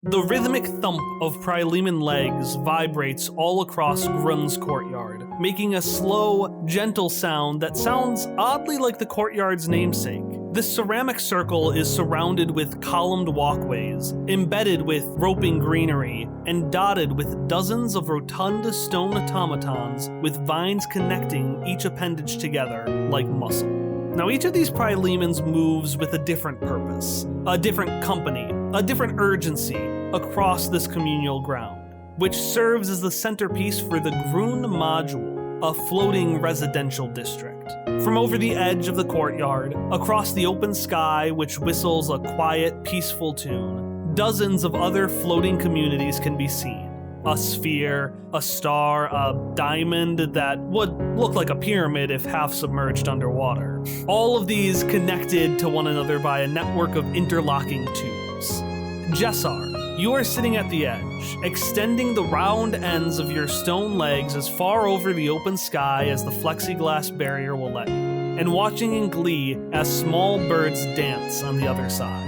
The rhythmic thump of Pryleman legs vibrates all across Grun's courtyard, making a slow, gentle sound that sounds oddly like the courtyard's namesake. This ceramic circle is surrounded with columned walkways, embedded with roping greenery, and dotted with dozens of rotund stone automatons with vines connecting each appendage together like muscle. Now, each of these Prylemans moves with a different purpose, a different company, a different urgency across this communal ground, which serves as the centerpiece for the Grun Module, a floating residential district. From over the edge of the courtyard, across the open sky which whistles a quiet, peaceful tune, dozens of other floating communities can be seen. A sphere, a star, a diamond that would look like a pyramid if half submerged underwater. All of these connected to one another by a network of interlocking tubes. Jessar, you are sitting at the edge, extending the round ends of your stone legs as far over the open sky as the plexiglass barrier will let you, and watching in glee as small birds dance on the other side.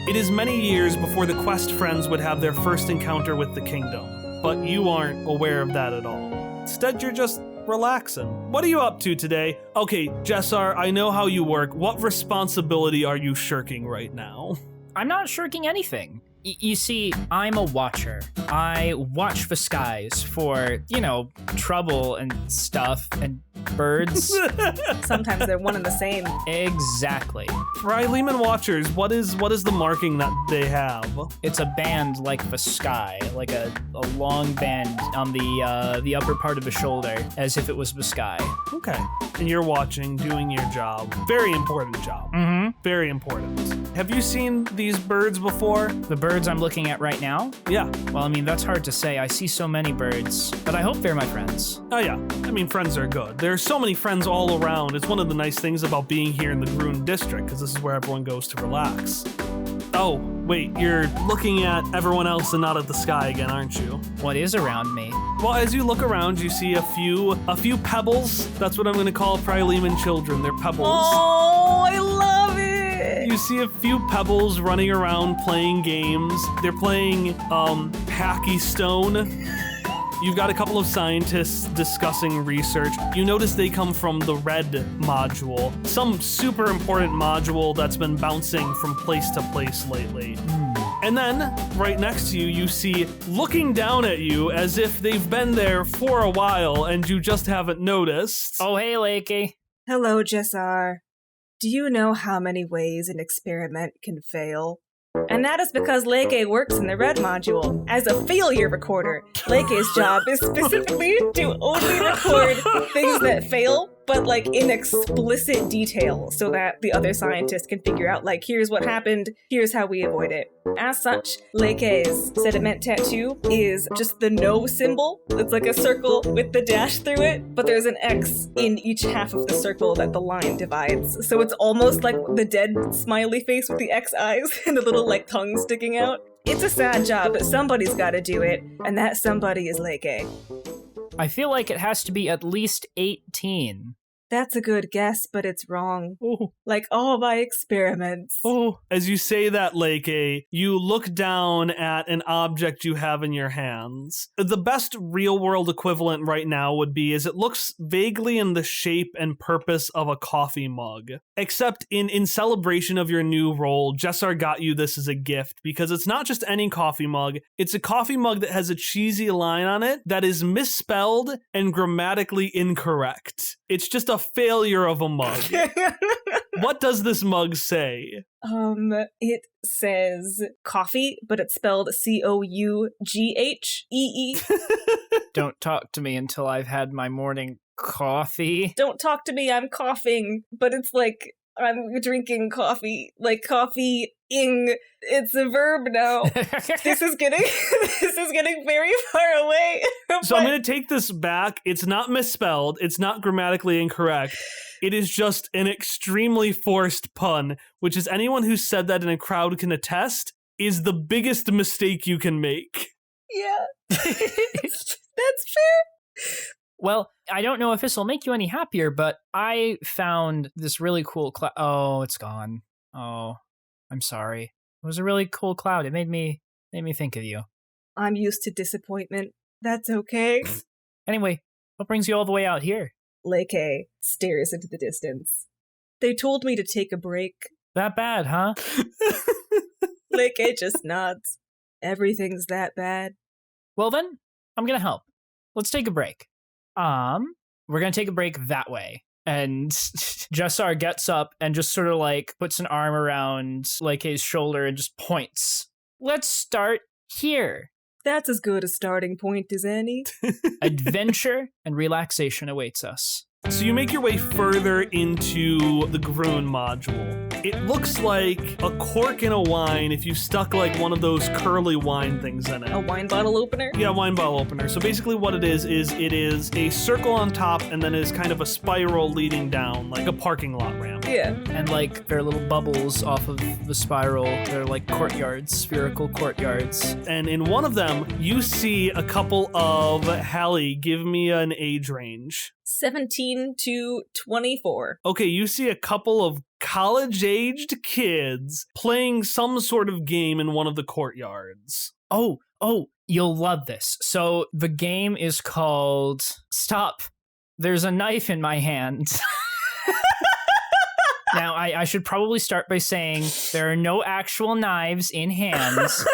It is many years before the quest friends would have their first encounter with the kingdom, but you aren't aware of that at all. Instead, you're just relaxing. What are you up to today? Okay, Jessar, I know how you work. What responsibility are you shirking right now? I'm not shirking anything. You see, I'm a watcher. I watch the skies for, trouble and stuff and birds. Sometimes they're one and the same. Exactly. Pryleman Watchers, what is the marking that they have? It's a band like the sky, like a long band on the upper part of the shoulder, as if it was the sky. Okay. And you're watching, doing your job. Very important job. Mm-hmm. Very important. Have you seen these birds before? The birds I'm looking at right now? Yeah. Well, that's hard to say. I see so many birds, but I hope they're my friends. Oh yeah. Friends are good. There are so many friends all around. It's one of the nice things about being here in the Grun district, because this is where everyone goes to relax. Oh, wait, you're looking at everyone else and not at the sky again, aren't you? What is around me? Well, as you look around, you see a few pebbles. That's what I'm going to call Pryleman children. They're pebbles. Oh, I love it! You see a few pebbles running around playing games. They're playing Hacky Stone. You've got a couple of scientists discussing research. You notice they come from the red module, some super important module that's been bouncing from place to place lately. And then, right next to you, you see, looking down at you as if they've been there for a while and you just haven't noticed. Oh, hey, Lakey. Hello, Jessar. Do you know how many ways an experiment can fail? And that is because Leke works in the red module as a failure recorder. Leke's job is specifically to only record things that fail, but in explicit detail, so that the other scientists can figure out, here's what happened, here's how we avoid it. As such, Leke's sediment tattoo is just the no symbol. It's like a circle with the dash through it, but there's an X in each half of the circle that the line divides. So it's almost like the dead smiley face with the X eyes and the little tongue sticking out. It's a sad job, but somebody's gotta do it, and that somebody is Leke. I feel like it has to be at least 18. That's a good guess, but it's wrong. Oh. Like all my experiments. Oh, as you say that, Leke, you look down at an object you have in your hands. The best real-world equivalent right now would be it looks vaguely in the shape and purpose of a coffee mug. Except in celebration of your new role, Jessar got you this as a gift, because it's not just any coffee mug. It's a coffee mug that has a cheesy line on it that is misspelled and grammatically incorrect. It's just a failure of a mug. What does this mug say? It says coffee, but it's spelled Coughee. Don't talk to me until I've had my morning coffee. Don't talk to me, I'm coughing, but it's I'm drinking coffee, coffee-ing. It's a verb now. This is getting very far away. So I'm going to take this back. It's not misspelled. It's not grammatically incorrect. It is just an extremely forced pun, which is anyone who said that in a crowd can attest is the biggest mistake you can make. Yeah. That's fair. Well, I don't know if this will make you any happier, but I found this really cool oh, it's gone. Oh, I'm sorry. It was a really cool cloud. It made me think of you. I'm used to disappointment. That's okay. Anyway, what brings you all the way out here? Leke stares into the distance. They told me to take a break. That bad, huh? Leke just nods. Everything's that bad. Well then, I'm gonna help. Let's take a break. We're gonna take a break that way. And Jessar gets up and just sort of like puts an arm around Leke's shoulder and just points. Let's start here. That's as good a starting point as any. Adventure and relaxation awaits us. So you make your way further into the Groon module. It looks like a cork in a wine if you stuck like one of those curly wine things in it. A wine bottle opener? Yeah, wine bottle opener. So basically what it is it is a circle on top and then is kind of a spiral leading down, like a parking lot ramp. Yeah. And like there are little bubbles off of the spiral. They're like courtyards, spherical courtyards. And in one of them, you see a couple of, Hallie, give me an age range. 17 to 24. Okay, you see a couple of college-aged kids playing some sort of game in one of the courtyards. Oh, you'll love this. So the game is called Stop. There's a knife in my hand. Now, I should probably start by saying there are no actual knives in hands.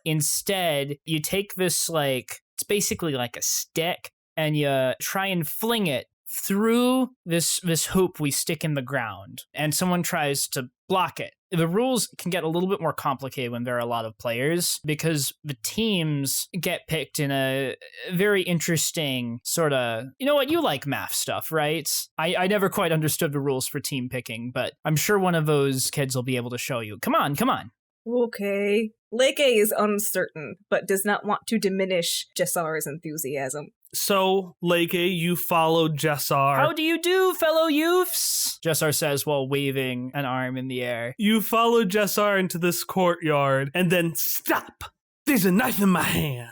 Instead, you take this, like, it's basically like a stick, and you try and fling it through this hoop we stick in the ground, and someone tries to block it. The rules can get a little bit more complicated when there are a lot of players, because the teams get picked in a very interesting sort of, you know what, you like math stuff, right? I never quite understood the rules for team picking, but I'm sure one of those kids will be able to show you. Come on. Okay. Leke is uncertain, but does not want to diminish Jessar's enthusiasm. So, Leke, you follow Jessar. How do you do, fellow youths? Jessar says while waving an arm in the air. You follow Jessar into this courtyard, and then stop! There's a knife in my hand.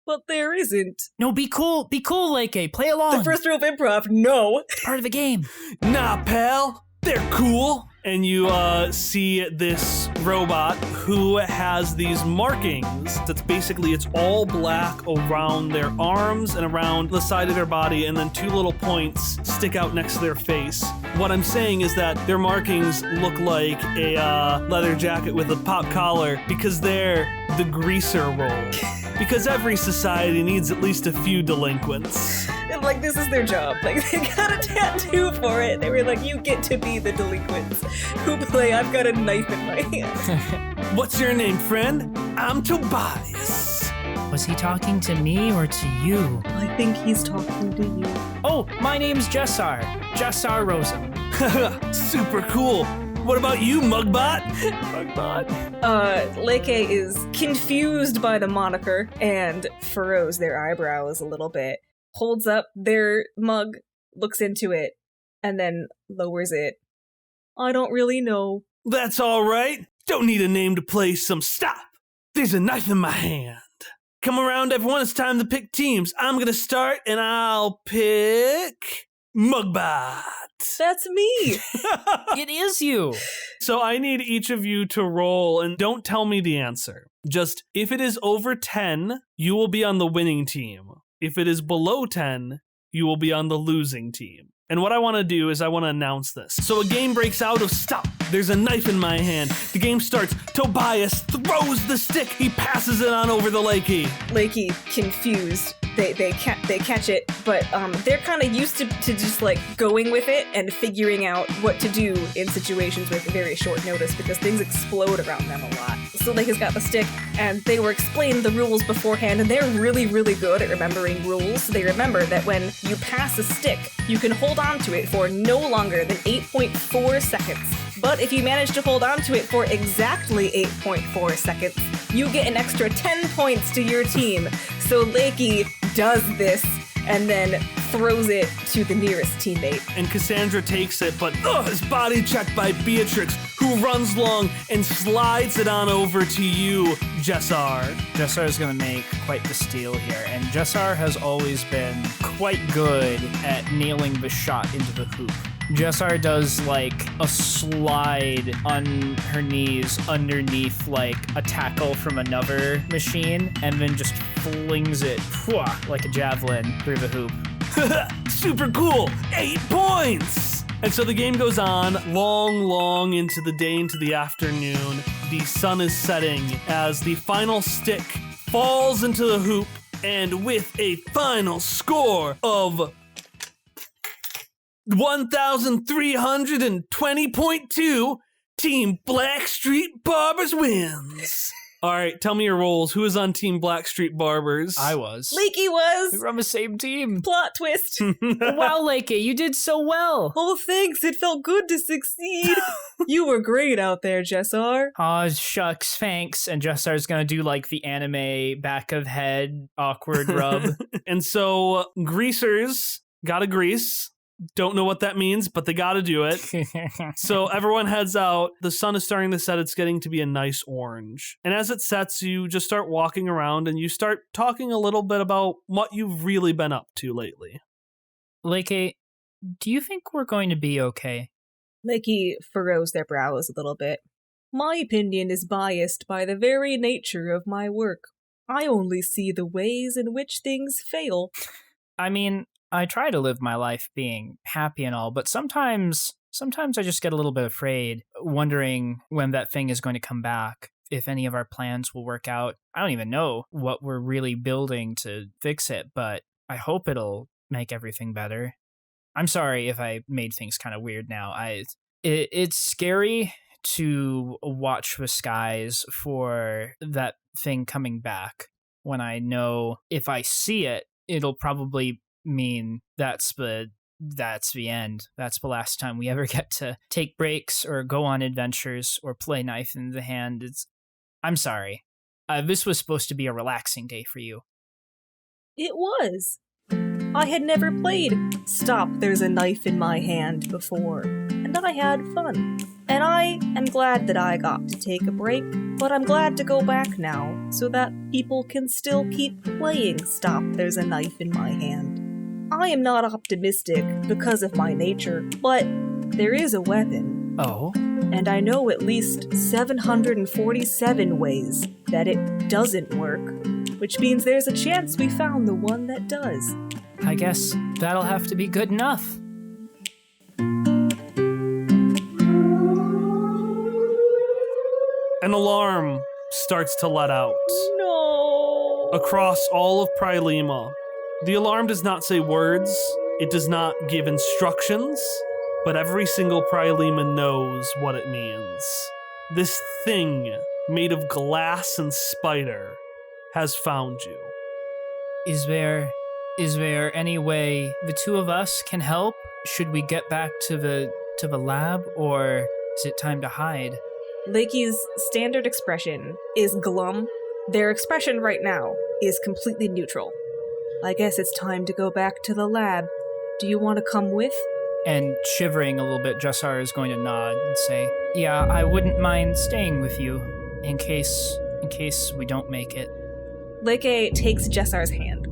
But there isn't. No, be cool, Leke, play along. The first rule of improv, no. Part of the game. Nah, pal, they're cool. And you see this robot who has these markings. That's basically, it's all black around their arms and around the side of their body, and then two little points stick out next to their face. What I'm saying is that their markings look like a leather jacket with a pop collar because they're the greaser role. Because every society needs at least a few delinquents. And like, this is their job. Like, they got a tattoo for it. They were like, you get to be the delinquents who play I've got a knife in my hand. What's your name, friend? I'm Tobias. Was he talking to me or to you? I think he's talking to you. Oh, my name's Jessar Rosen. Super cool. What about you, Mugbot? Leke is confused by the moniker and furrows their eyebrows a little bit, holds up their mug, looks into it, and then lowers it. I don't really know. That's all right. Don't need a name to play some stop. There's a knife in my hand. Come around, everyone. It's time to pick teams. I'm going to start, and I'll pick Mugbot. That's me. It is you. So I need each of you to roll, and don't tell me the answer. Just, if it is over 10, you will be on the winning team. If it is below 10, you will be on the losing team. And what I want to do is I want to announce this. So a game breaks out of stop. There's a knife in my hand. The game starts. Tobias throws the stick. He passes it on over the Lakey. Lakey, confused. They catch it, but they're kind of used to just like going with it and figuring out what to do in situations with very short notice because things explode around them a lot. So Lakey's got the stick, and they were explained the rules beforehand, and they're really, really good at remembering rules. So they remember that when you pass a stick, you can hold on to it for no longer than 8.4 seconds. But if you manage to hold on to it for exactly 8.4 seconds, you get an extra 10 points to your team. So Lakey does this and then throws it to the nearest teammate. And Cassandra takes it, but is body checked by Beatrix, who runs long and slides it on over to you, Jessar. Jessar is going to make quite the steal here, and Jessar has always been quite good at nailing the shot into the hoop. Jessar does like a slide on her knees underneath like a tackle from another machine and then just flings it like a javelin through the hoop. Super cool! 8 points! And so the game goes on long into the day, into the afternoon. The sun is setting as the final stick falls into the hoop, and with a final score of 1,320.2, Team Blackstreet Barbers wins. All right, tell me your roles. Who is on Team Blackstreet Barbers? I was. Lakey was. We were on the same team. Plot twist. Wow, Lakey, you did so well. Oh, thanks. It felt good to succeed. You were great out there, Jessar. Aw, shucks, thanks. And Jessar's gonna do like the anime back of head awkward rub. And so greasers gotta grease. Don't know what that means, but they gotta do it. So everyone heads out. The sun is starting to set. It's getting to be a nice orange. And as it sets, you just start walking around and you start talking a little bit about what you've really been up to lately. Lakey, do you think we're going to be okay? Lakey furrows their brows a little bit. My opinion is biased by the very nature of my work. I only see the ways in which things fail. I mean, I try to live my life being happy and all, but sometimes I just get a little bit afraid, wondering when that thing is going to come back, if any of our plans will work out. I don't even know what we're really building to fix it, but I hope it'll make everything better. I'm sorry if I made things kind of weird now. It's scary to watch the skies for that thing coming back when I know if I see it, it'll probably mean that's the end. That's the last time we ever get to take breaks or go on adventures or play knife in the hand. I'm sorry. This was supposed to be a relaxing day for you. It was. I had never played Stop, There's a Knife in My Hand before, and I had fun. And I am glad that I got to take a break, but I'm glad to go back now so that people can still keep playing Stop, There's a Knife in My Hand. I am not optimistic because of my nature, but there is a weapon. Oh? And I know at least 747 ways that it doesn't work, which means there's a chance we found the one that does. I guess that'll have to be good enough. An alarm starts to let out. No. Across all of Prylema. The alarm does not say words, it does not give instructions, but every single Pryleman knows what it means. This thing, made of glass and spider, has found you. Is there any way the two of us can help? Should we get back to the lab, or is it time to hide? Lakey's standard expression is glum. Their expression right now is completely neutral. I guess it's time to go back to the lab. Do you want to come with? And shivering a little bit, Jessar is going to nod and say, yeah, I wouldn't mind staying with you in case we don't make it. Lakey takes Jessar's hand.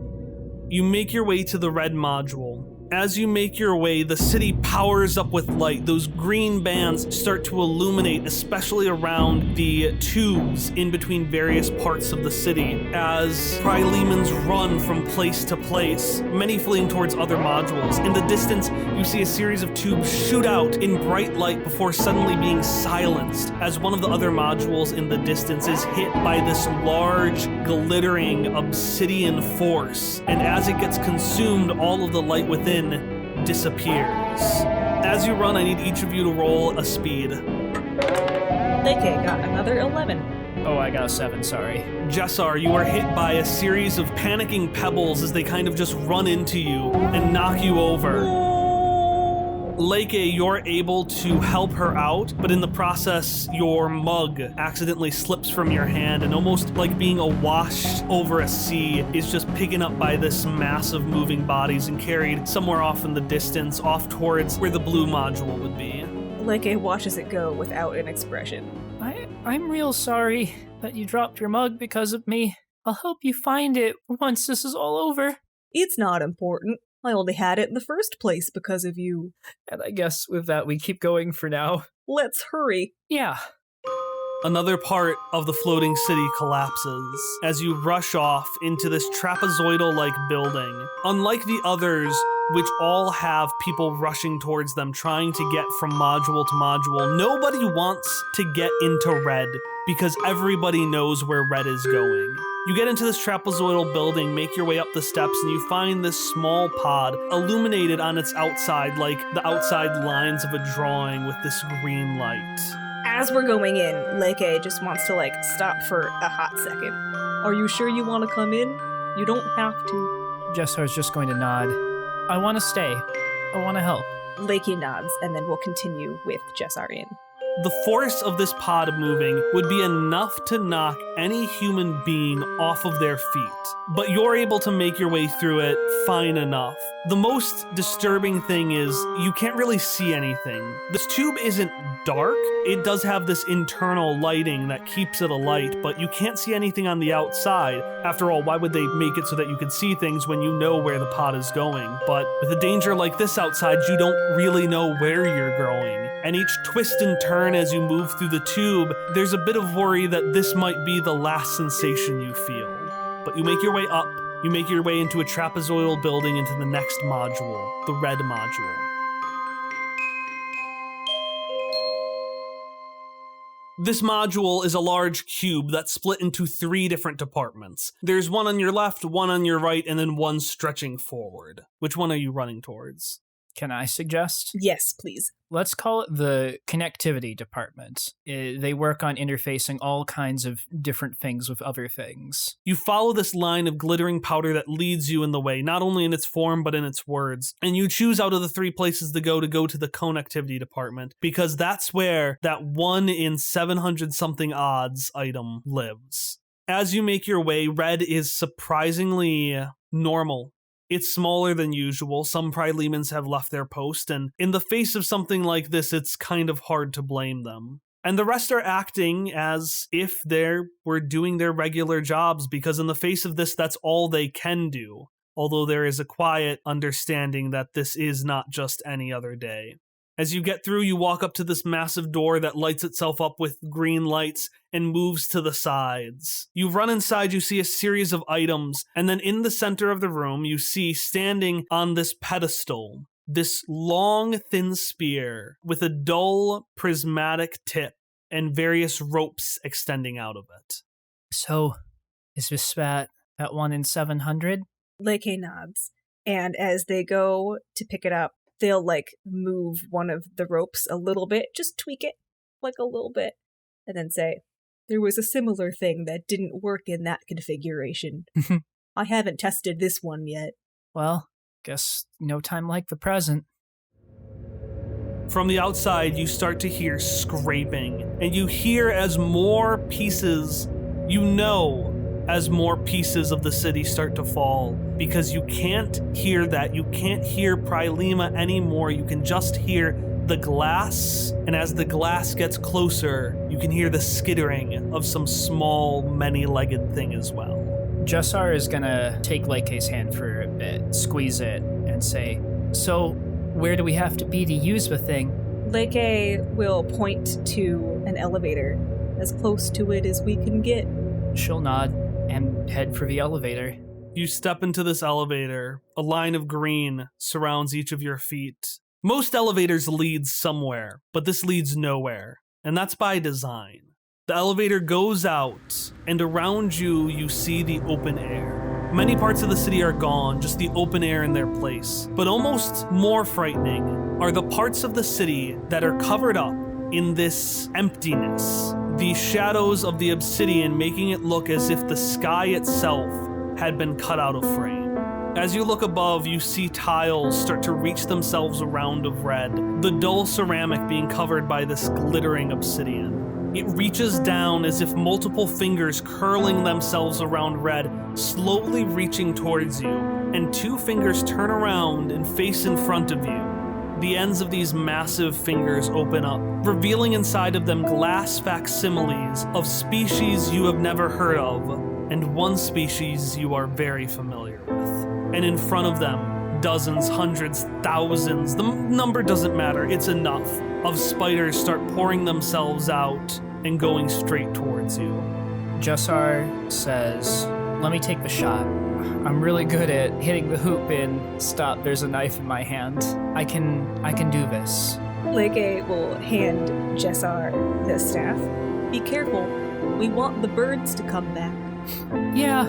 You make your way to the red module. As you make your way, the city powers up with light. Those green bands start to illuminate, especially around the tubes in between various parts of the city, as Prylemans run from place to place, many fleeing towards other modules. In the distance, you see a series of tubes shoot out in bright light before suddenly being silenced, as one of the other modules in the distance is hit by this large, glittering obsidian force. And as it gets consumed, all of the light within disappears. As you run, I need each of you to roll a speed. Lakey got another 11. Oh, I got a 7, sorry. Jessar, you are hit by a series of panicking pebbles as they kind of just run into you and knock you over. Lakey, you're able to help her out, but in the process, your mug accidentally slips from your hand and almost like being awashed over a sea is just picking up by this mass of moving bodies and carried somewhere off in the distance, off towards where the blue module would be. Lakey watches it go without an expression. I'm real sorry that you dropped your mug because of me. I'll help you find it once this is all over. It's not important. I only had it in the first place because of you. And I guess with that, we keep going for now. Let's hurry. Yeah. Another part of the floating city collapses as you rush off into this trapezoidal-like building. Unlike the others, which all have people rushing towards them trying to get from module to module, nobody wants to get into Red because everybody knows where Red is going. You get into this trapezoidal building, make your way up the steps, and you find this small pod illuminated on its outside like the outside lines of a drawing with this green light. As we're going in, Leke just wants to, stop for a hot second. Are you sure you want to come in? You don't have to. Jessar's just going to nod. I want to stay. I want to help. Leke nods, and then we'll continue with Jessar in. The force of this pod moving would be enough to knock any human being off of their feet, but you're able to make your way through it fine enough. The most disturbing thing is you can't really see anything. This tube isn't dark. It does have this internal lighting that keeps it alight, but you can't see anything on the outside. After all, why would they make it so that you could see things when you know where the pod is going? But with a danger like this outside, you don't really know where you're going. And each twist and turn as you move through the tube, there's a bit of worry that this might be the last sensation you feel. But you make your way up. You make your way into a trapezoidal building into the next module, the Red module. This module is a large cube that's split into 3 different departments. There's one on your left, one on your right, and then one stretching forward. Which one are you running towards? Can I suggest? Yes, please. Let's call it the connectivity department. They work on interfacing all kinds of different things with other things. You follow this line of glittering powder that leads you in the way, not only in its form, but in its words. And you choose out of the 3 places to go to the connectivity department, because that's where that 1 in 700-something odds item lives. As you make your way, Red is surprisingly normal. It's smaller than usual. Some Prylemans have left their post, and in the face of something like this, it's kind of hard to blame them. And the rest are acting as if they were doing their regular jobs, because in the face of this, that's all they can do. Although there is a quiet understanding that this is not just any other day. As you get through, you walk up to this massive door that lights itself up with green lights and moves to the sides. You run inside, you see a series of items, and then in the center of the room, you see standing on this pedestal, this long, thin spear with a dull, prismatic tip and various ropes extending out of it. So, is this that 1 in 700? Leke nods, and as they go to pick it up, they'll move one of the ropes a little bit, just tweak it a little bit, and then say, there was a similar thing that didn't work in that configuration. I haven't tested this one yet. Well, guess no time like the present. From the outside, you start to hear scraping, and you hear as more pieces of the city start to fall, because you can't hear that. You can't hear Prylema anymore. You can just hear the glass, and as the glass gets closer, you can hear the skittering of some small, many-legged thing as well. Jessar is gonna take Leike's hand for a bit, squeeze it, and say, so, where do we have to be to use the thing? Leke will point to an elevator, as close to it as we can get. She'll nod and head for the elevator. You step into this elevator. A line of green surrounds each of your feet. Most elevators lead somewhere, but this leads nowhere, and that's by design. The elevator goes out, and around you, you see the open air. Many parts of the city are gone, just the open air in their place. But almost more frightening are the parts of the city that are covered up in this emptiness. The shadows of the obsidian making it look as if the sky itself had been cut out of frame. As you look above, you see tiles start to reach themselves around of red, the dull ceramic being covered by this glittering obsidian. It reaches down as if multiple fingers curling themselves around red, slowly reaching towards you, and 2 fingers turn around and face in front of you. The ends of these massive fingers open up, revealing inside of them glass facsimiles of species you have never heard of, and one species you are very familiar with. And in front of them, dozens, hundreds, thousands, the number doesn't matter, it's enough, of spiders start pouring themselves out and going straight towards you. Jessar says, let me take the shot. I'm really good at hitting the hoop in. Stop, there's a knife in my hand. I can do this. Leke will hand Jessar the staff. Be careful. We want the birds to come back. Yeah,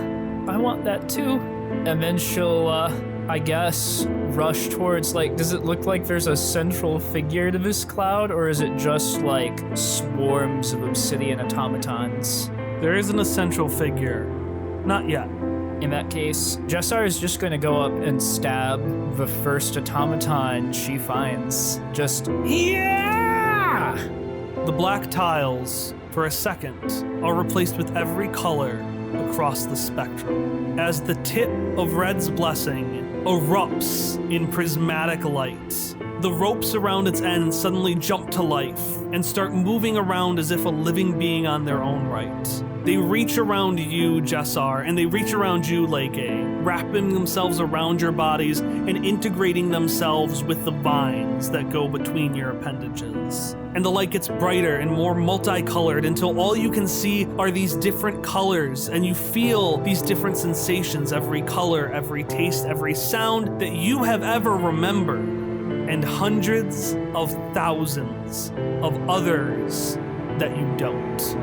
I want that too. And then she'll, I guess, rush towards, like, does it look like there's a central figure to this cloud, or is it just, like, swarms of obsidian automatons? There isn't a central figure. Not yet. In that case, Jessar is just going to go up and stab the first automaton she finds. Just, yeah! The black tiles, for a second, are replaced with every color across the spectrum, as the tip of Red's blessing erupts in prismatic light. The ropes around its end suddenly jump to life and start moving around as if a living being on their own right. They reach around you, Jessar, and they reach around you, Leke, wrapping themselves around your bodies and integrating themselves with the vines that go between your appendages. And the light gets brighter and more multicolored until all you can see are these different colors, and you feel these different sensations, every color, every taste, every sound that you have ever remembered, and hundreds of thousands of others that you don't.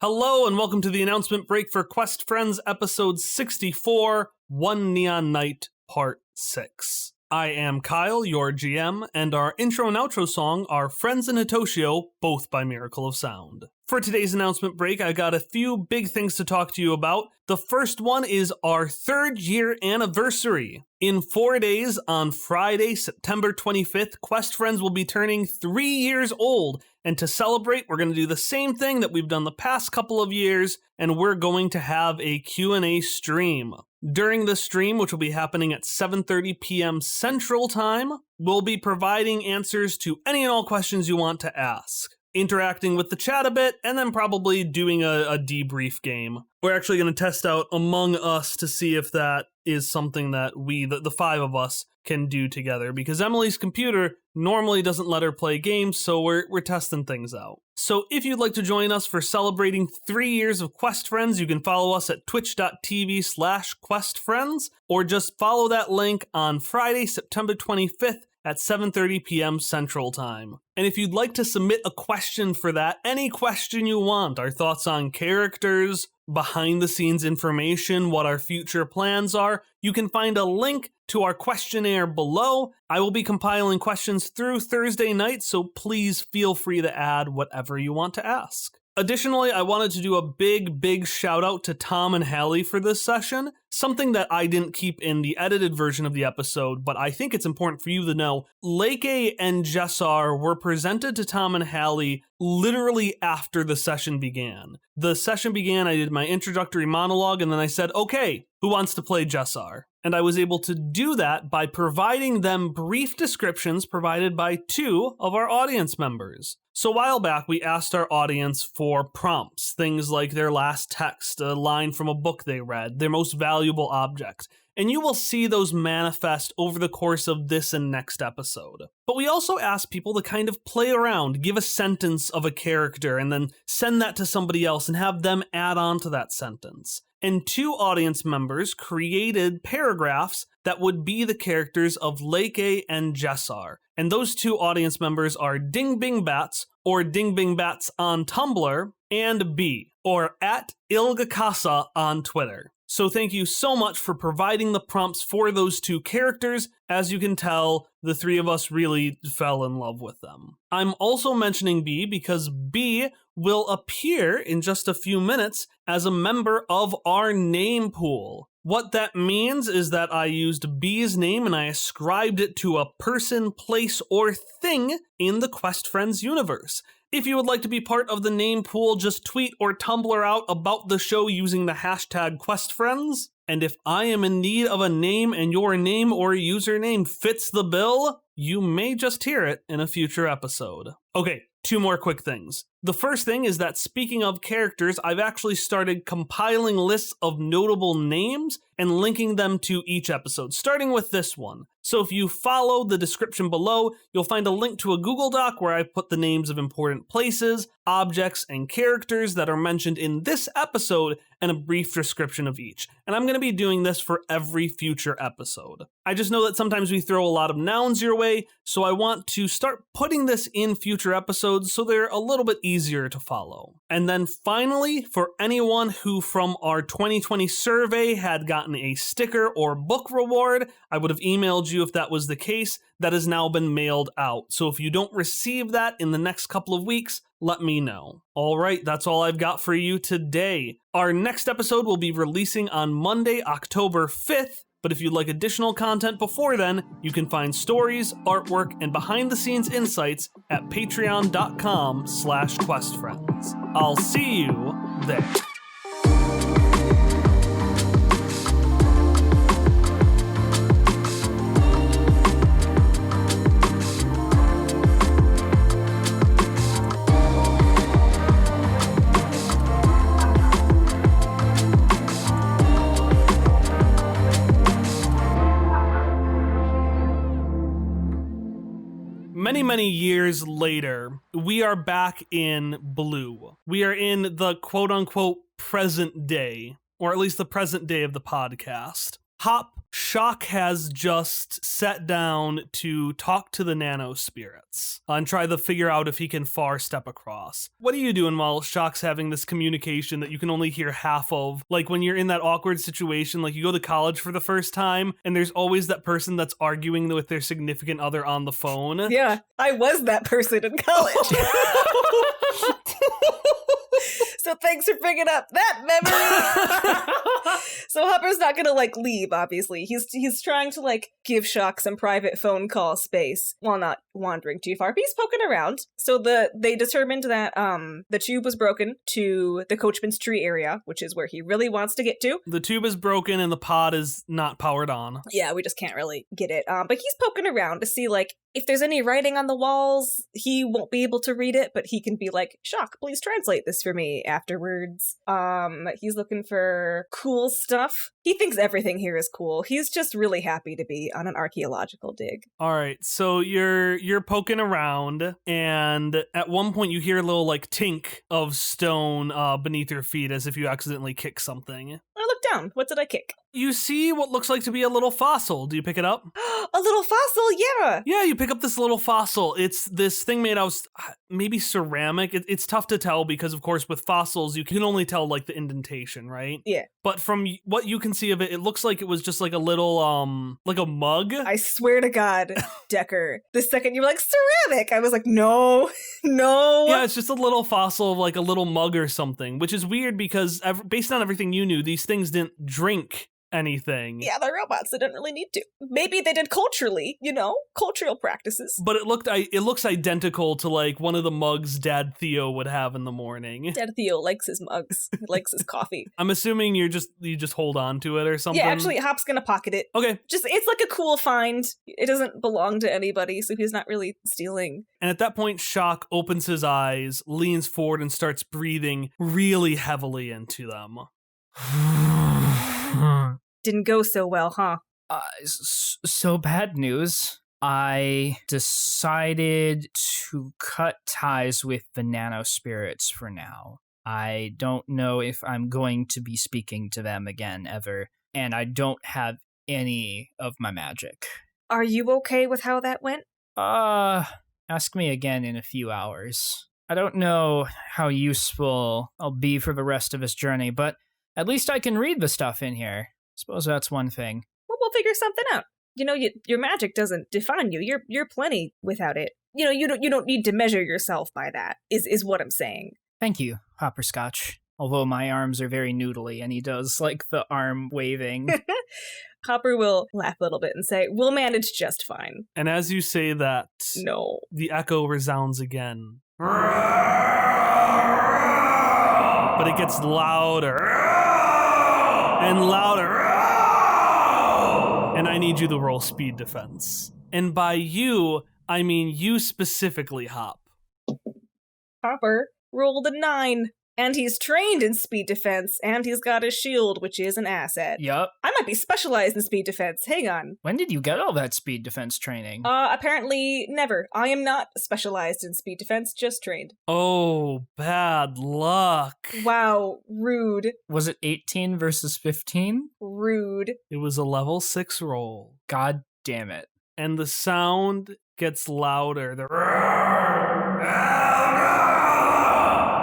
Hello and welcome to the announcement break for Quest Friends episode 64, One Neon Night, Part 6. I am Kyle, your GM, and our intro and outro song are Friends and Hitoshio, both by Miracle of Sound. For today's announcement break, I got a few big things to talk to you about. The first one is our 3rd year anniversary. In 4 days, on Friday, September 25th, Quest Friends will be turning 3 years old. And to celebrate, we're going to do the same thing that we've done the past couple of years, and we're going to have a Q&A stream. During the stream, which will be happening at 7:30 p.m. Central Time, we'll be providing answers to any and all questions you want to ask, interacting with the chat a bit, and then probably doing a debrief game. We're actually going to test out Among Us to see if that is something that we, the 5 of us, can do together, because Emily's computer normally doesn't let her play games, so we're testing things out. So if you'd like to join us for celebrating 3 years of Quest Friends, you can follow us at twitch.tv/questfriends, or just follow that link on Friday, September 25th at 7:30 p.m. Central Time. And if you'd like to submit a question for that, any question you want, our thoughts on characters, behind the scenes information, what our future plans are, you can find a link to our questionnaire below. I will be compiling questions through Thursday night, so please feel free to add whatever you want to ask. Additionally, I wanted to do a big shout out to Tom and Hallie for this session, something that I didn't keep in the edited version of the episode, but I think it's important for you to know. Leke and Jessar were presented to Tom and Hallie literally after the session began. The session began, I did my introductory monologue, and then I said, okay, who wants to play Jessar? And I was able to do that by providing them brief descriptions provided by 2 of our audience members. So a while back, we asked our audience for prompts, things like their last text, a line from a book they read, their most valuable object. And you will see those manifest over the course of this and next episode. But we also asked people to kind of play around, give a sentence of a character, and then send that to somebody else and have them add on to that sentence. And 2 audience members created paragraphs that would be the characters of Leke and Jessar. And those 2 audience members are Ding Bing Bats, or Ding Bing Bats on Tumblr, and B, or at Ilgakasa on Twitter. So thank you so much for providing the prompts for those 2 characters. As you can tell, the 3 of us really fell in love with them. I'm also mentioning B because B will appear in just a few minutes as a member of our name pool. What that means is that I used B's name and I ascribed it to a person, place, or thing in the Quest Friends universe. If you would like to be part of the name pool, just tweet or Tumblr out about the show using the hashtag QuestFriends. And if I am in need of a name and your name or username fits the bill, you may just hear it in a future episode. Okay, 2 more quick things. The first thing is that speaking of characters, I've actually started compiling lists of notable names and linking them to each episode, starting with this one. So if you follow the description below, you'll find a link to a Google Doc where I've put the names of important places, objects, and characters that are mentioned in this episode and a brief description of each. And I'm going to be doing this for every future episode. I just know that sometimes we throw a lot of nouns your way, so I want to start putting this in future episodes so they're a little bit easier to follow. And then finally, for anyone who from our 2020 survey had gotten a sticker or book reward, I would have emailed you if that was the case. That has now been mailed out. So if you don't receive that in the next couple of weeks, let me know. All right, that's all I've got for you today. Our next episode will be releasing on Monday, October 5th. But if you'd like additional content before then, you can find stories, artwork, and behind-the-scenes insights at patreon.com/questfriends. I'll see you there. Many years later, we are back in Blue. We are in the quote-unquote present day, or at least the present day of the podcast. Xoc has just sat down to talk to the nano spirits and try to figure out if he can far step across. What are you doing while Xoc's having this communication that you can only hear half of? Like when you're in that awkward situation, like you go to college for the first time and there's always that person that's arguing with their significant other on the phone. Yeah, I was that person in college. So thanks for bringing up that memory. So Hopper's not gonna leave, obviously. He's trying to give Xoc some private phone call space while not wandering too far. But he's poking around. So they determined that the tube was broken to the Coachman's Tree area, which is where he really wants to get to. The tube is broken and the pod is not powered on. Yeah, we just can't really get it. But he's poking around to see if there's any writing on the walls. He won't be able to read it, but he can be like, Xoc, please translate this for me afterwards. He's looking for cool stuff. He thinks everything here is cool. He's just really happy to be on an archaeological dig. All right, so you're poking around, and at one point you hear a little tink of stone beneath your feet as if you accidentally kick something. I look down. What did I kick? You see what looks like to be a little fossil. Do you pick it up? A little fossil, yeah. Yeah, you pick up this little fossil. It's this thing made out of maybe ceramic. It's tough to tell because, of course, with fossils, you can only tell the indentation, right? Yeah. But from what you can see of it, it looks like it was just a little, like a mug. I swear to God, Decker, the second you were like, ceramic, I was like, no. Yeah, it's just a little fossil of a little mug or something, which is weird because based on everything you knew, these things didn't drink anything. Yeah, they're robots. They didn't really need to. Maybe they did culturally, cultural practices. But it looks identical to one of the mugs Dad Theo would have in the morning. Dad Theo likes his mugs. He likes his coffee. I'm assuming you just hold on to it or something. Yeah, actually, Hop's gonna pocket it. Okay. It's a cool find. It doesn't belong to anybody, so he's not really stealing. And at that point, Xoc opens his eyes, leans forward, and starts breathing really heavily into them. Didn't go so well, huh? So bad news. I decided to cut ties with the nano spirits for now. I don't know if I'm going to be speaking to them again ever, and I don't have any of my magic. Are you okay with how that went? Ask me again in a few hours. I don't know how useful I'll be for the rest of this journey, but at least I can read the stuff in here. Suppose that's one thing. Well, we'll figure something out. Your magic doesn't define you. You're plenty without it. You don't need to measure yourself by that. Is what I'm saying. Thank you, Hopperscotch. Although my arms are very noodly, and he does the arm waving. Hopper will laugh a little bit and say, "We'll manage just fine." And as you say that, no, the echo resounds again. But it gets louder and louder. And I need you to roll speed defense. And by you, I mean you specifically, Hop. Hopper rolled a 9. And he's trained in speed defense, and he's got a shield, which is an asset. Yup. I might be specialized in speed defense. Hang on. When did you get all that speed defense training? Apparently never. I am not specialized in speed defense, just trained. Oh, bad luck. Wow, rude. Was it 18 versus 15? Rude. It was a level 6 roll. God damn it. And the sound gets louder.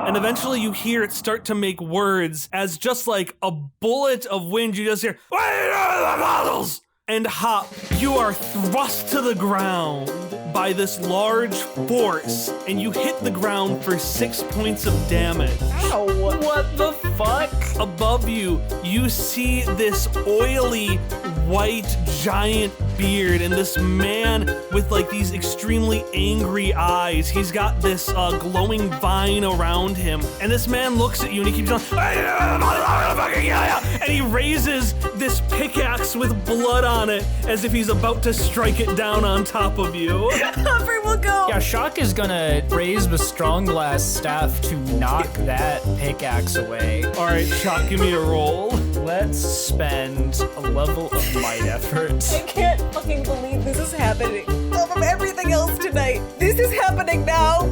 And eventually you hear it start to make words as just like a bullet of wind, you just hear, "Wait, the models!" And Hop, you are thrust to the ground by this large force, and you hit the ground for 6 points of damage. Ow. What the fuck? Above you, you see this oily, white, giant beard, and this man with like these extremely angry eyes. He's got this glowing vine around him, and this man looks at you and he keeps going, "I'm gonna fucking kill you!" And he raises this pickaxe with blood on it as if he's about to strike it down on top of you. Hopper will go. Yeah, Xoc is gonna raise the strong glass staff to knock that pickaxe away. All right, Xoc, give me a roll. Let's spend a level of might effort. I can't fucking believe this is happening. Of everything else tonight, this is happening now.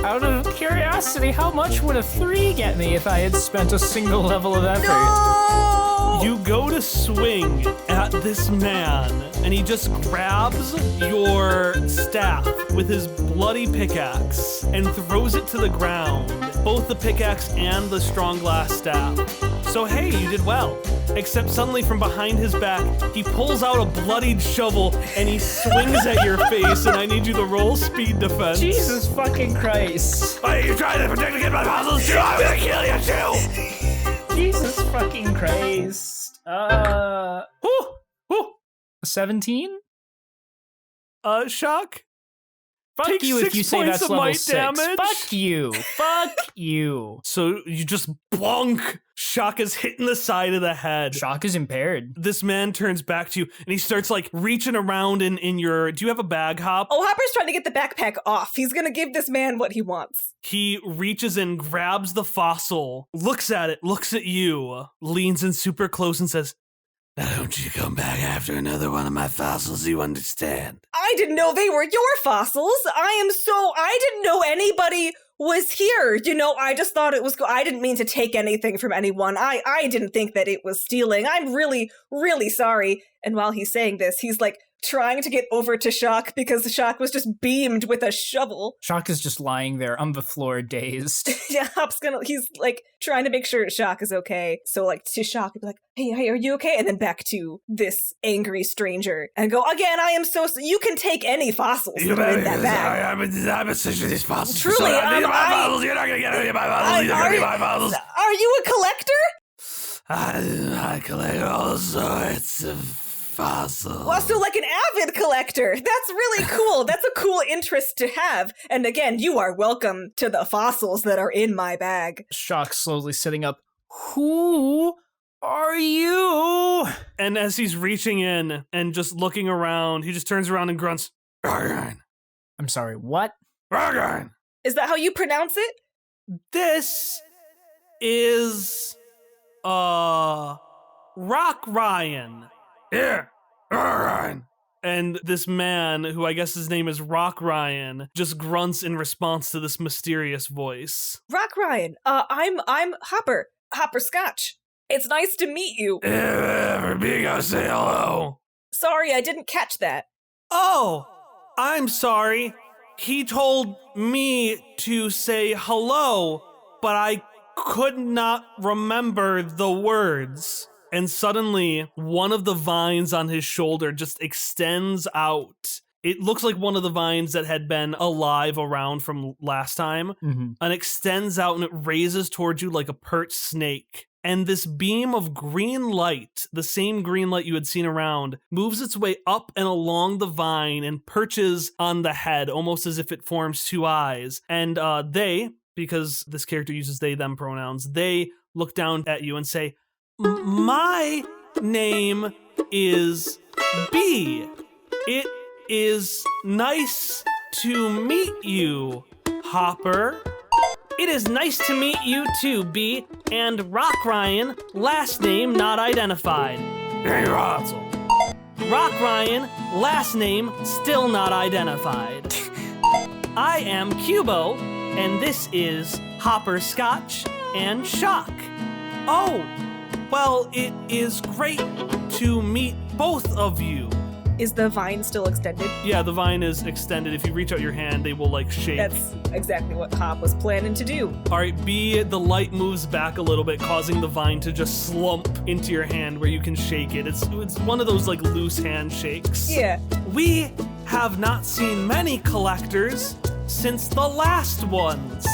Out of curiosity, how much would a 3 get me if I had spent a single level of effort? No! You go to swing at this man, and he just grabs your staff with his bloody pickaxe and throws it to the ground, both the pickaxe and the strong glass staff. So hey, you did well. Except suddenly from behind his back, he pulls out a bloodied shovel and he swings at your face, and I need you to roll speed defense. Jesus fucking Christ. Are you trying to protect against my muscles too? I'm gonna kill you too! Jesus fucking Christ. Whew, whew. 17? Xoc? Fuck Take you if 6 you say points that's of level might 6. damage. Fuck you. Fuck you. So you just bonk. Xoc is hitting the side of the head. Xoc is impaired. This man turns back to you and he starts like reaching around in your, do you have a bag, Hop? Oh, Hopper's trying to get the backpack off. He's gonna give this man what he wants. He reaches in, grabs the fossil, looks at it, looks at you, leans in super close and says, "Now don't you come back after another one of my fossils, you understand?" I didn't know they were your fossils. I didn't know anybody was here. You know, I just thought it was, I didn't mean to take anything from anyone. I didn't think that it was stealing. I'm really, really sorry. And while he's saying this, he's like trying to get over to Xoc because Xoc was just beamed with a shovel. Xoc is just lying there on the floor, dazed. Yeah, he's like trying to make sure Xoc is okay. So like to Xoc, he'd be like, hey, are you okay? And then back to this angry stranger and go, again, I am so, you can take any fossils that are in that bag. I'm essentially these fossils. Truly, so I need my fossils. You're not going to get any of my fossils. You're going to get my fossils. Are you a collector? I collect all sorts of fossils. Well, so like an avid collector. That's really cool. That's a cool interest to have. And again, you are welcome to the fossils that are in my bag. Xoc slowly sitting up. Who are you? And as he's reaching in and just looking around, he just turns around and grunts, "Ragain. I'm sorry, what? Ragain. Is that how you pronounce it? This is, Rock Ryan. Yeah, Ryan." And this man, who I guess his name is Rock Ryan, just grunts in response to this mysterious voice. Rock Ryan. I'm Hopper. Hopper Scotch. It's nice to meet you. For me, I'll say hello. Sorry, I didn't catch that. Oh, I'm sorry. He told me to say hello, but I could not remember the words. And suddenly, one of the vines on his shoulder just extends out. It looks like one of the vines that had been alive around from last time, and extends out and it raises towards you like a perched snake. And this beam of green light, the same green light you had seen around, moves its way up and along the vine and perches on the head, almost as if it forms two eyes. And they, because this character uses they, them pronouns, they look down at you and say, "My name is B. It is nice to meet you, Hopper." It is nice to meet you too, B. And Rock Ryan, last name not identified. Hey, Russell. Rock Ryan, last name still not identified. I am Cubo, and this is Hopper Scotch and Xoc. Oh, well, it is great to meet both of you. Is the vine still extended? Yeah, the vine is extended. If you reach out your hand, they will like shake. That's exactly what Hop was planning to do. All right, B, the light moves back a little bit, causing the vine to just slump into your hand where you can shake it. It's one of those like loose handshakes. Yeah. We have not seen many collectors since the last ones.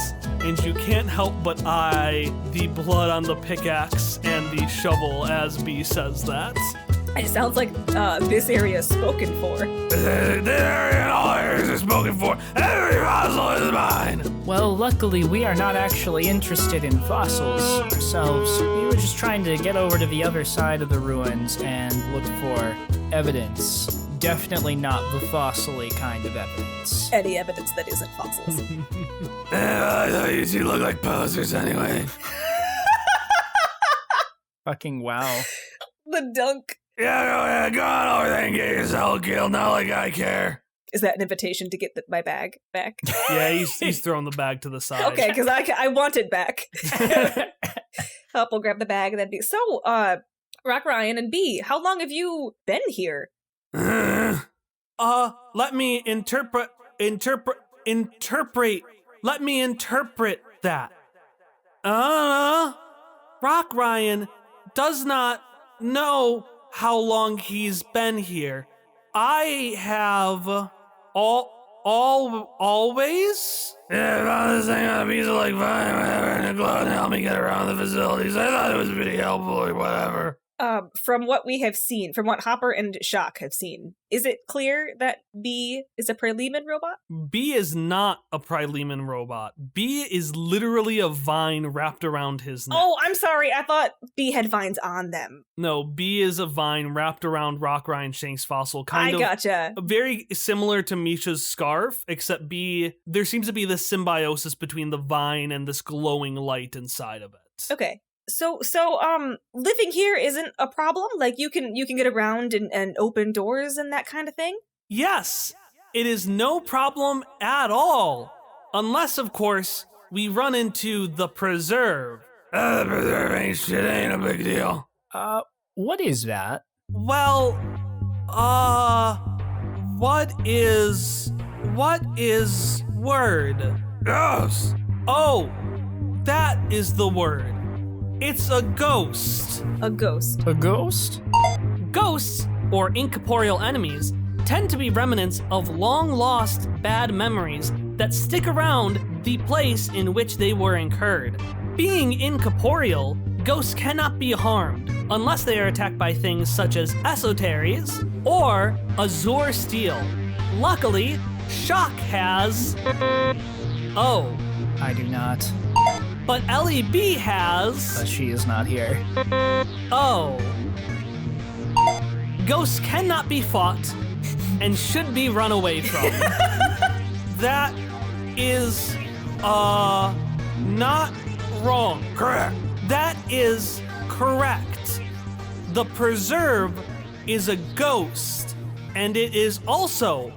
And you can't help but eye the blood on the pickaxe and the shovel as B says that. It sounds like this area is spoken for. The area and all areas are spoken for. Every fossil is mine. Well, luckily, we are not actually interested in fossils ourselves. We were just trying to get over to the other side of the ruins and look for evidence. Definitely not the fossil-y kind of evidence. Any evidence that isn't fossils. I thought you two look like posers anyway. Fucking wow. The dunk. Yeah, go on over there and get yourself killed. Not like I care. Is that an invitation to get my bag back? Yeah, he's throwing the bag to the side. Okay, because I want it back. Hop will grab the bag and then be. So, Rock Ryan and B, how long have you been here? Let me interpret. Let me interpret that. Rock Ryan does not know how long he's been here. I have always? Yeah, I found this thing on a piece of like vine or whatever, and MacLeod helped me get around the facilities. I thought it was pretty helpful or whatever. From what we have seen, from what Hopper and Xoc have seen, is it clear that B is a Praelemon robot? B is not a Praelemon robot. B is literally a vine wrapped around his neck. Oh, I'm sorry. I thought B had vines on them. No, B is a vine wrapped around Rock Ryan Shank's fossil. I gotcha. Very similar to Misha's scarf, except B, there seems to be this symbiosis between the vine and this glowing light inside of it. Okay. So, living here isn't a problem? Like, you can get around and open doors and that kind of thing? Yes, it is no problem at all. Unless, of course, we run into the preserve. The preserve ain't a big deal. What is that? Well, what is word? Ghost. Oh, that is the word. It's a ghost. A ghost. A ghost? Ghosts, or incorporeal enemies, tend to be remnants of long-lost bad memories that stick around the place in which they were incurred. Being incorporeal, ghosts cannot be harmed unless they are attacked by things such as esoteries or azure steel. Luckily, Xoc has... Oh. I do not. But LEB has... But she is not here. Oh. Ghosts cannot be fought and should be run away from. That is, not wrong. Correct. That is correct. The preserve is a ghost, and it is also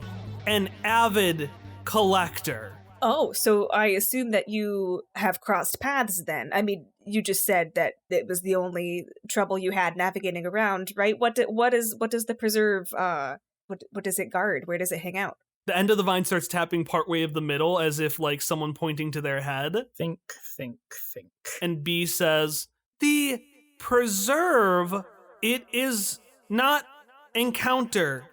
an avid collector. Oh, so I assume that you have crossed paths then. I mean, you just said that it was the only trouble you had navigating around, right? What does the preserve, what does it guard? Where does it hang out? The end of the vine starts tapping partway of the middle as if like someone pointing to their head. Think. And B says, the preserve, it is not encounter.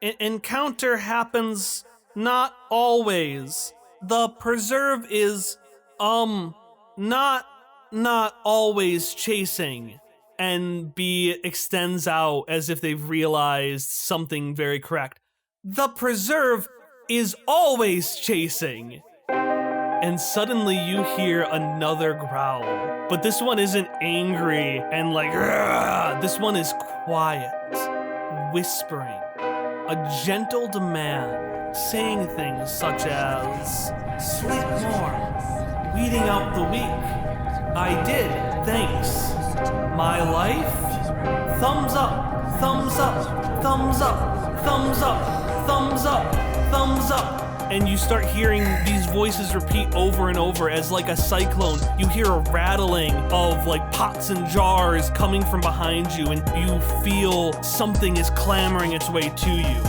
Encounter happens not always. The preserve is, not always chasing. And B extends out as if they've realized something very correct. The preserve is always chasing. And suddenly you hear another growl. But this one isn't angry and like, "Rah!" This one is quiet, whispering, a gentle demand, saying things such as, sleep more, Weeding out the weak. I did, thanks. My life? Thumbs up, thumbs up, thumbs up, thumbs up, thumbs up, thumbs up. And you start hearing these voices repeat over and over as like a cyclone. You hear a rattling of like pots and jars coming from behind you, and you feel something is clamoring its way to you.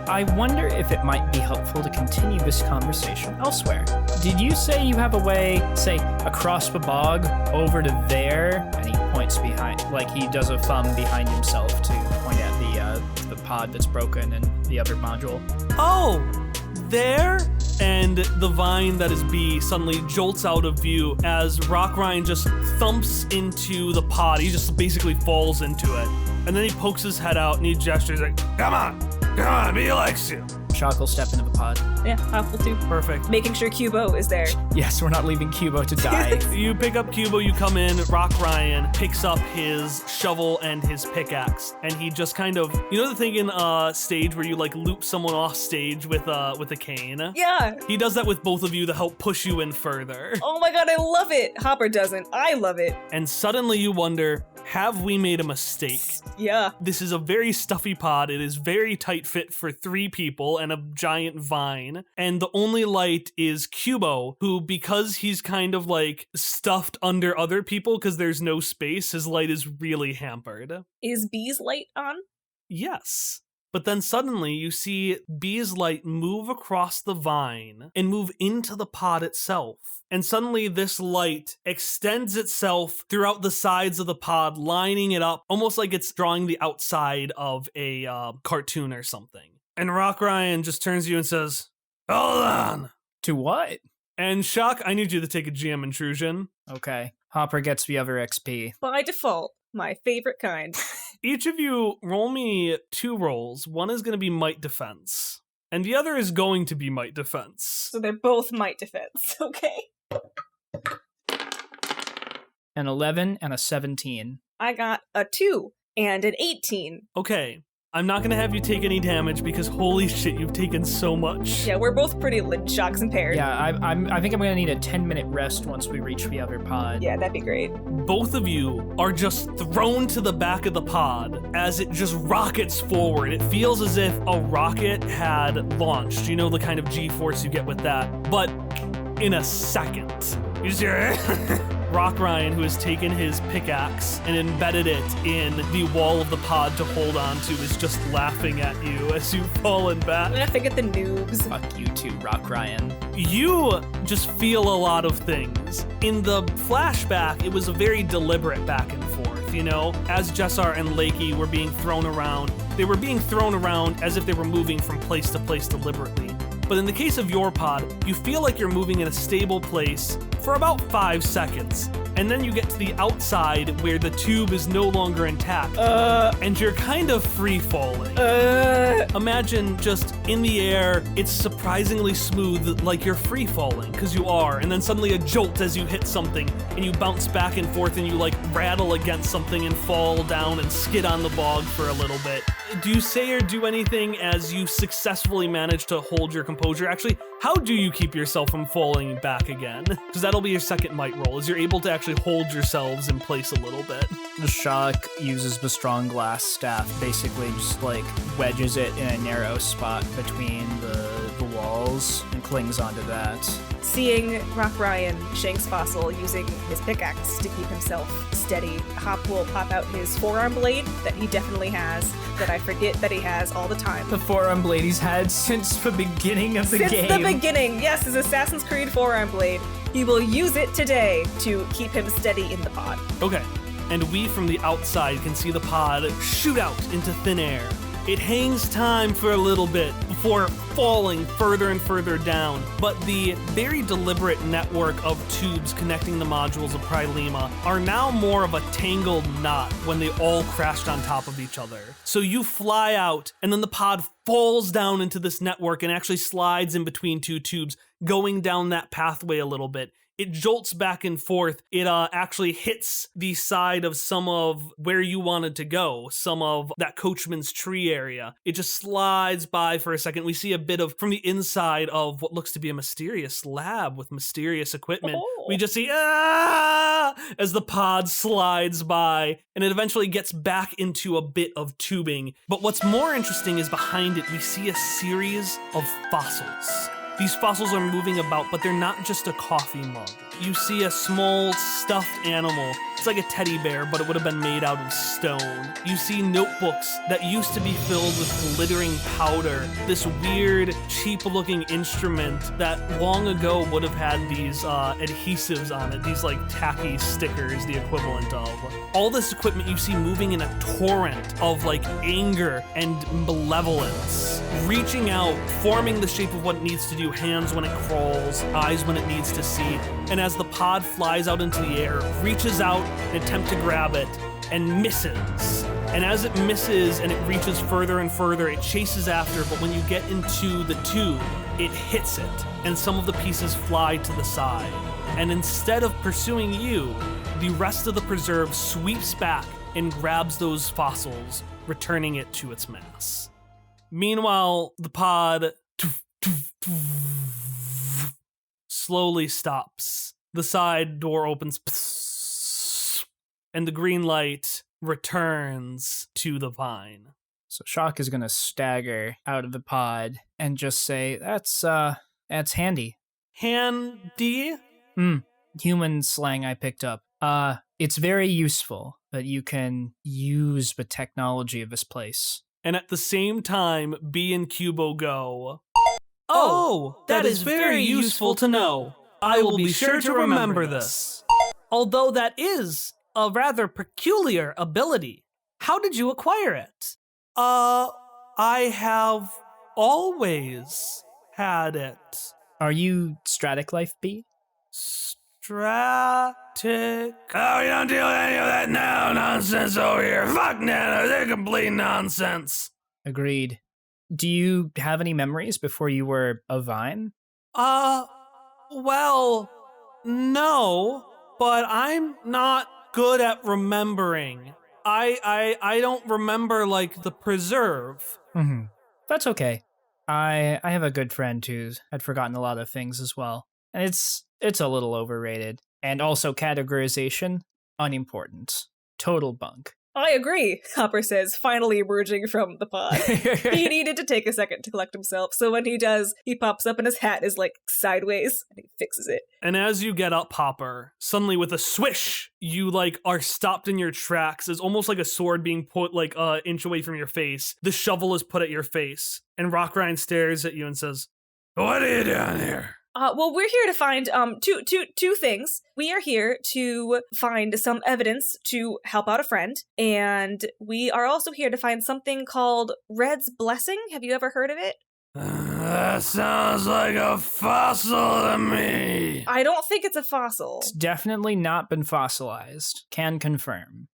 I wonder if it might be helpful to continue this conversation elsewhere. Did you say you have a way, say, across the bog, over to there? And he points behind, like he does a thumb behind himself to point at the pod that's broken and the other module. Oh, there? And the vine that is B suddenly jolts out of view as Rock Ryan just thumps into the pod. He just basically falls into it. And then he pokes his head out and he gestures like, come on, B likes you. Xoc will step into the pod. Yeah, Hop will too. Perfect. Making sure Cubo is there. Yes, we're not leaving Cubo to die. You pick up Cubo, you come in, Rock Ryan picks up his shovel and his pickaxe, and he just kind of, you know the thing in stage where you like loop someone off stage with a cane? Yeah. He does that with both of you to help push you in further. Oh my god, I love it. Hopper doesn't. I love it. And suddenly you wonder, have we made a mistake? Yeah. This is a very stuffy pod. It is very tight fit for 3 people and a giant vine. And the only light is Cubo, who, because he's kind of like stuffed under other people because there's no space, his light is really hampered. Is B's light on? Yes. But then suddenly you see B's light move across the vine and move into the pod itself. And suddenly this light extends itself throughout the sides of the pod, lining it up, almost like it's drawing the outside of a cartoon or something. And Rock Ryan just turns to you and says, hold on. To what? And Xoc, I need you to take a GM intrusion. Okay. Hopper gets the other XP. By default. My favorite kind. Each of you roll me 2 rolls. One is going to be might defense, and the other is going to be might defense. So they're both might defense, okay? An 11 and a 17. I got a 2 and an 18. Okay, I'm not going to have you take any damage because holy shit, you've taken so much. Yeah, we're both pretty shocks impaired. Yeah, I think I'm gonna need a 10-minute rest once we reach the other pod. Yeah, that'd be great. Both of you are just thrown to the back of the pod as it just rockets forward. It feels as if a rocket had launched. You know the kind of G-force you get with that. But in a second, you just hear Rock Ryan, who has taken his pickaxe and embedded it in the wall of the pod to hold on to, is just laughing at you as you've fallen back. I'm gonna forget the noobs. Fuck you too, Rock Ryan. You just feel a lot of things. In the flashback, it was a very deliberate back and forth, you know? As Jessar and Lakey were being thrown around, they were being thrown around as if they were moving from place to place deliberately. But in the case of your pod, you feel like you're moving in a stable place for about 5 seconds. And then you get to the outside where the tube is no longer intact. And you're kind of free falling. Imagine just in the air, it's surprisingly smooth, like you're free falling, because you are. And then suddenly a jolt as you hit something, and you bounce back and forth, and you like rattle against something and fall down and skid on the bog for a little bit. Do you say or do anything as you successfully manage to hold your composure? Actually, how do you keep yourself from falling back again? Because that'll be your second might roll, is you're able to actually hold yourselves in place a little bit. The Xoc uses the strong glass staff, basically just like wedges it in a narrow spot between the walls and clings onto that. Seeing Rock Ryan Shanks Fossil using his pickaxe to keep himself steady, Hop will pop out his forearm blade that he definitely has, that I forget that he has all the time. The forearm blade he's had since the beginning of the game. Since the beginning, yes, his Assassin's Creed forearm blade. He will use it today to keep him steady in the pod. Okay, and we from the outside can see the pod shoot out into thin air. It hangs time for a little bit before falling further and further down, but the very deliberate network of tubes connecting the modules of Prilema are now more of a tangled knot when they all crashed on top of each other. So you fly out, and then the pod falls down into this network and actually slides in between 2 tubes, going down that pathway a little bit it jolts back and forth. It actually hits the side of some of where you wanted to go, some of that coachman's tree area. It just slides by for a second. We see a bit of, from the inside of what looks to be a mysterious lab with mysterious equipment, we just see, as the pod slides by, and it eventually gets back into a bit of tubing. But what's more interesting is behind it, we see a series of fossils. These fossils are moving about, but they're not just a coffee mug. You see a small stuffed animal. It's like a teddy bear, but it would have been made out of stone. You see notebooks that used to be filled with glittering powder. This weird, cheap-looking instrument that long ago would have had these adhesives on it, these like tacky stickers, the equivalent of. All this equipment you see moving in a torrent of like anger and malevolence, reaching out, forming the shape of what it needs to do, hands when it crawls, eyes when it needs to see. And as the pod flies out into the air, it reaches out in an attempt to grab it and misses. And as it misses and it reaches further and further, it chases after, but when you get into the tube, it hits it, and some of the pieces fly to the side. And instead of pursuing you, the rest of the preserve sweeps back and grabs those fossils, returning it to its mass. Meanwhile, the pod slowly stops. The side door opens, and the green light returns to the vine. So Xoc is gonna stagger out of the pod and just say, that's handy. Handy? Human slang I picked up. It's very useful that you can use the technology of this place. And at the same time, B and Cubo go, "Oh, that is very useful to know. I will be sure to remember this. Although that is a rather peculiar ability. How did you acquire it?" I have always had it. Are you Stratic Life B? Stratic. Oh, you don't deal with any of that now nonsense over here. Fuck Nana, they're complete nonsense. Agreed. Do you have any memories before you were a vine? Well, no, but I'm not good at remembering. I don't remember, like, the preserve. Mm-hmm. That's okay. I have a good friend who had forgotten a lot of things as well. And it's a little overrated. And also categorization, unimportant. Total bunk. I agree, Hopper says, finally emerging from the pod. He needed to take a second to collect himself, so when he does, he pops up and his hat is, like, sideways, and he fixes it. And as you get up, Hopper, suddenly with a swish, you, like, are stopped in your tracks. It's almost like a sword being put, like, an inch away from your face. The shovel is put at your face, and Rockrind stares at you and says, "What are you doing here?" Well, we're here to find two things. We are here to find some evidence to help out a friend, and we are also here to find something called Red's Blessing. Have you ever heard of it? That sounds like a fossil to me. I don't think it's a fossil. It's definitely not been fossilized. Can confirm.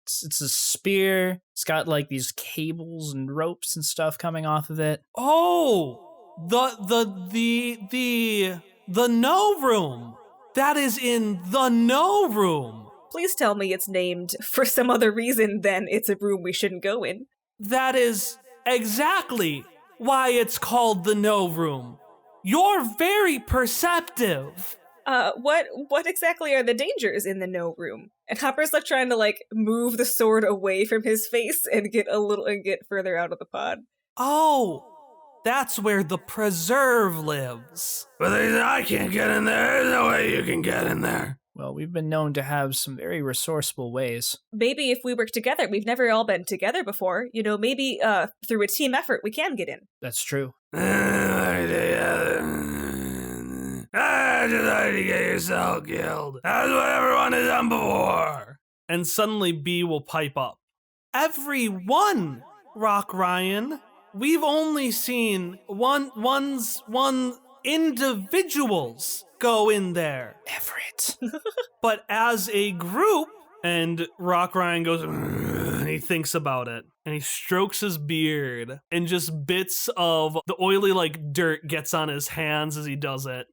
It's a spear. It's got like these cables and ropes and stuff coming off of it. Oh! The no room. That is in the no room. Please tell me it's named for some other reason than it's a room we shouldn't go in. That is exactly why it's called the no room. You're very perceptive. What exactly are the dangers in the no room? And Hopper's like trying to like move the sword away from his face and get further out of the pod. Oh. That's where the preserve lives. But I can't get in there. There's no way you can get in there. Well, we've been known to have some very resourceful ways. Maybe if we work together, we've never all been together before. You know, maybe through a team effort, we can get in. That's true. I just like to get yourself killed. That's what everyone has done before. And suddenly B will pipe up. Everyone, Rock Ryan. We've only seen one individuals go in there. Everett. But as a group, and Rock Ryan goes, and he thinks about it, and he strokes his beard, and just bits of the oily like dirt gets on his hands as he does it.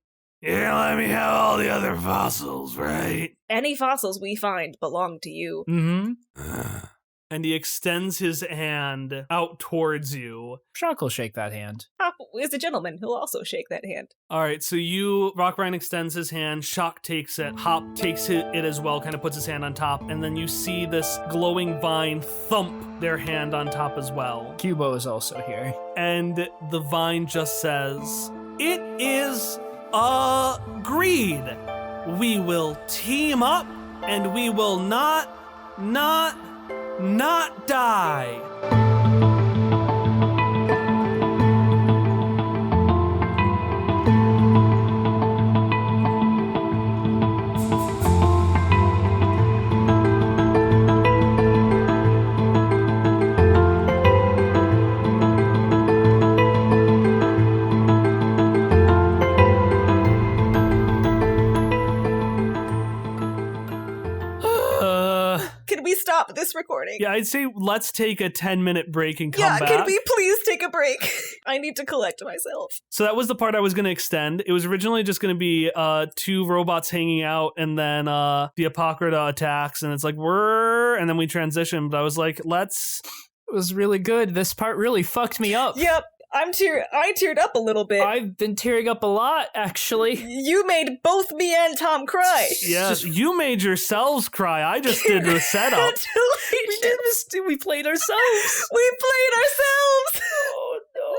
You're gonna let me have all the other fossils, right? Any fossils we find belong to you. Mm-hmm. And he extends his hand out towards you. Xoc will shake that hand. Hop is a gentleman who'll also shake that hand. All right, so Rockbrine extends his hand, Xoc takes it, Hop takes it as well, kind of puts his hand on top, and then you see this glowing vine thump their hand on top as well. Cubo is also here. And the vine just says, "It is agreed. We will team up and we will not die." Can we stop this recording? Yeah, I'd say let's take a 10-minute break and come back. Can we please take a break? I need to collect myself. So that was the part I was going to extend. It was originally just going to be 2 robots hanging out, and then the Apocrita attacks, and it's like, and then we transition. But I was like, let's... It was really good. This part really fucked me up. Yep. I teared up a little bit. I've been tearing up a lot, actually. You made both me and Tom cry. Yes, you made yourselves cry. I just did the setup. We did this. We played ourselves. We played ourselves. Oh no!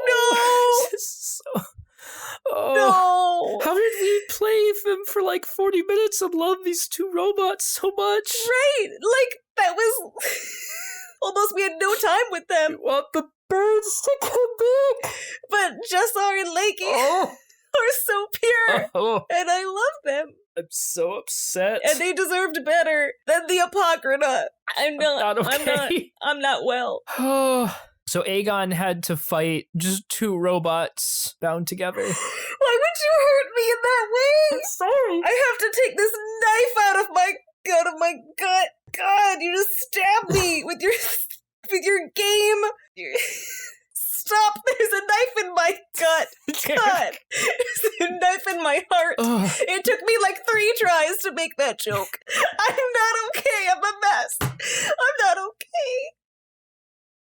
No. Oh, No. how did we play them for like 40 minutes and love these 2 robots so much? Right. Like, that was... Almost we had no time with them. We want the birds to come back. But Jessar and Lakey are so pure. Oh, And I love them. I'm so upset. And they deserved better than the Apocryta. I'm not okay. I'm not well. So Aegon had to fight just 2 robots bound together. Why would you hurt me in that way? I'm sorry. I have to take this knife out of my gut. God, you just stabbed me with your game. Stop! There's a knife in my gut. God, there's a knife in my heart. It took me like 3 tries to make that joke. I'm not okay. I'm a mess. I'm not okay.